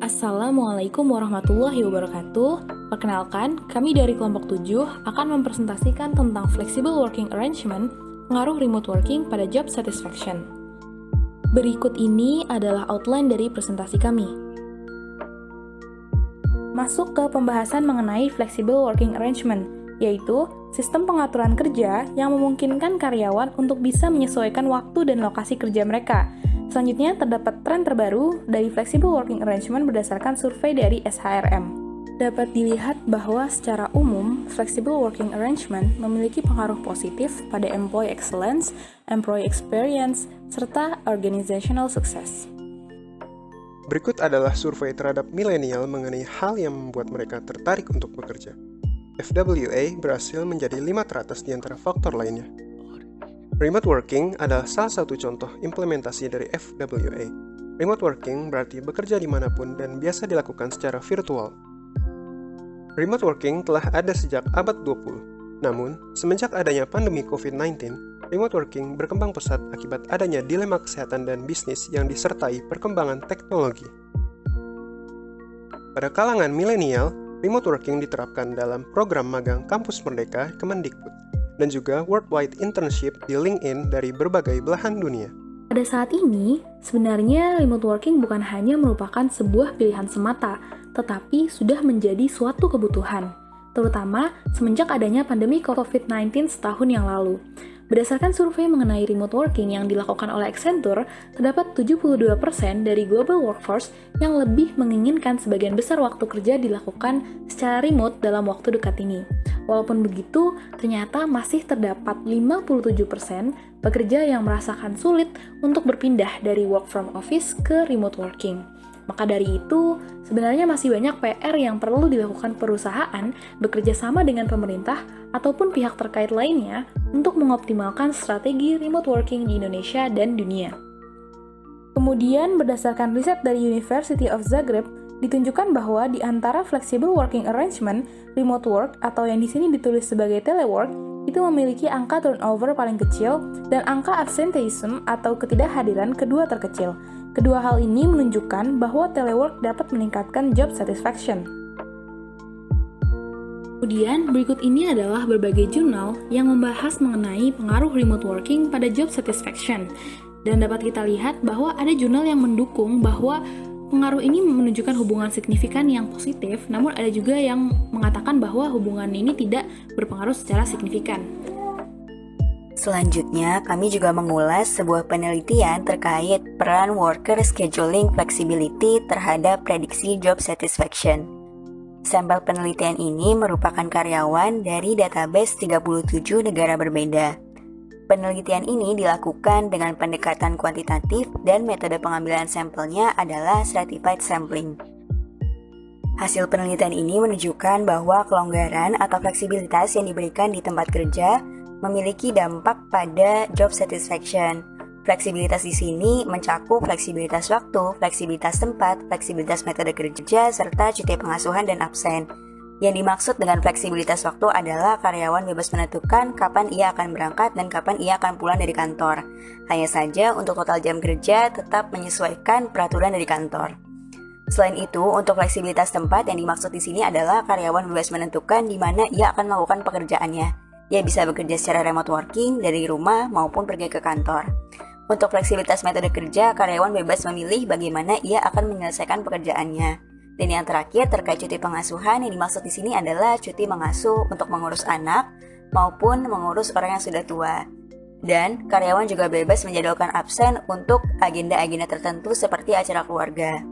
Assalamualaikum warahmatullahi wabarakatuh. Perkenalkan, kami dari kelompok 7 akan mempresentasikan tentang flexible working arrangement, pengaruh remote working pada job satisfaction. Berikut ini adalah outline dari presentasi kami. Masuk ke pembahasan mengenai flexible working arrangement, yaitu sistem pengaturan kerja yang memungkinkan karyawan untuk bisa menyesuaikan waktu dan lokasi kerja mereka. Selanjutnya, terdapat tren terbaru dari flexible working arrangement berdasarkan survei dari SHRM. Dapat dilihat bahwa secara umum, flexible working arrangement memiliki pengaruh positif pada employee excellence, employee experience, serta organizational success. Berikut adalah survei terhadap milenial mengenai hal yang membuat mereka tertarik untuk bekerja. FWA berhasil menjadi 5 teratas di antara faktor lainnya. Remote working adalah salah satu contoh implementasi dari FWA. Remote working berarti bekerja dimanapun dan biasa dilakukan secara virtual. Remote working telah ada sejak abad 20. Namun, semenjak adanya pandemi COVID-19, remote working berkembang pesat akibat adanya dilema kesehatan dan bisnis yang disertai perkembangan teknologi. Pada kalangan milenial, remote working diterapkan dalam program magang Kampus Merdeka Kemendikbud dan juga worldwide internship di LinkedIn dari berbagai belahan dunia. Pada saat ini, sebenarnya remote working bukan hanya merupakan sebuah pilihan semata, tetapi sudah menjadi suatu kebutuhan, terutama semenjak adanya pandemi COVID-19 setahun yang lalu. Berdasarkan survei mengenai remote working yang dilakukan oleh Accenture, terdapat 72% dari global workforce yang lebih menginginkan sebagian besar waktu kerja dilakukan secara remote dalam waktu dekat ini. Walaupun begitu, ternyata masih terdapat 57% pekerja yang merasakan sulit untuk berpindah dari work from office ke remote working. Maka dari itu, sebenarnya masih banyak PR yang perlu dilakukan perusahaan bekerja sama dengan pemerintah ataupun pihak terkait lainnya untuk mengoptimalkan strategi remote working di Indonesia dan dunia. Kemudian, berdasarkan riset dari University of Zagreb, ditunjukkan bahwa di antara flexible working arrangement, remote work atau yang di sini ditulis sebagai telework, itu memiliki angka turnover paling kecil dan angka absenteeism atau ketidakhadiran kedua terkecil. Kedua hal ini menunjukkan bahwa telework dapat meningkatkan job satisfaction. Kemudian, berikut ini adalah berbagai jurnal yang membahas mengenai pengaruh remote working pada job satisfaction. Dan dapat kita lihat bahwa ada jurnal yang mendukung bahwa pengaruh ini menunjukkan hubungan signifikan yang positif, namun ada juga yang mengatakan bahwa hubungan ini tidak berpengaruh secara signifikan. Selanjutnya, kami juga mengulas sebuah penelitian terkait peran worker scheduling flexibility terhadap prediksi job satisfaction. Sampel penelitian ini merupakan karyawan dari database 37 negara berbeda. Penelitian ini dilakukan dengan pendekatan kuantitatif dan metode pengambilan sampelnya adalah stratified sampling. Hasil penelitian ini menunjukkan bahwa kelonggaran atau fleksibilitas yang diberikan di tempat kerja memiliki dampak pada job satisfaction. Fleksibilitas di sini mencakup fleksibilitas waktu, fleksibilitas tempat, fleksibilitas metode kerja, serta cuti pengasuhan dan absen. Yang dimaksud dengan fleksibilitas waktu adalah karyawan bebas menentukan kapan ia akan berangkat dan kapan ia akan pulang dari kantor. Hanya saja untuk total jam kerja tetap menyesuaikan peraturan dari kantor. Selain itu, untuk fleksibilitas tempat yang dimaksud di sini adalah karyawan bebas menentukan di mana ia akan melakukan pekerjaannya. Ia bisa bekerja secara remote working dari rumah maupun pergi ke kantor. Untuk fleksibilitas metode kerja, karyawan bebas memilih bagaimana ia akan menyelesaikan pekerjaannya. Dan yang terakhir terkait cuti pengasuhan, yang dimaksud di sini adalah cuti mengasuh untuk mengurus anak maupun mengurus orang yang sudah tua. Dan karyawan juga bebas menjadwalkan absen untuk agenda-agenda tertentu seperti acara keluarga.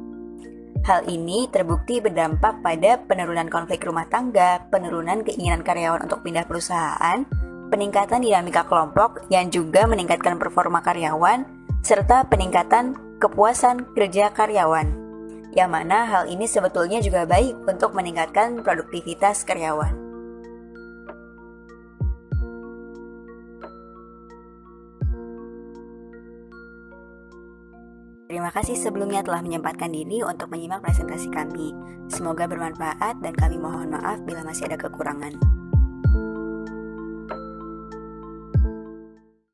Hal ini terbukti berdampak pada penurunan konflik rumah tangga, penurunan keinginan karyawan untuk pindah perusahaan, peningkatan dinamika kelompok yang juga meningkatkan performa karyawan, serta peningkatan kepuasan kerja karyawan. Yang mana hal ini sebetulnya juga baik untuk meningkatkan produktivitas karyawan. Terima kasih sebelumnya telah menyempatkan diri untuk menyimak presentasi kami. Semoga bermanfaat dan kami mohon maaf bila masih ada kekurangan.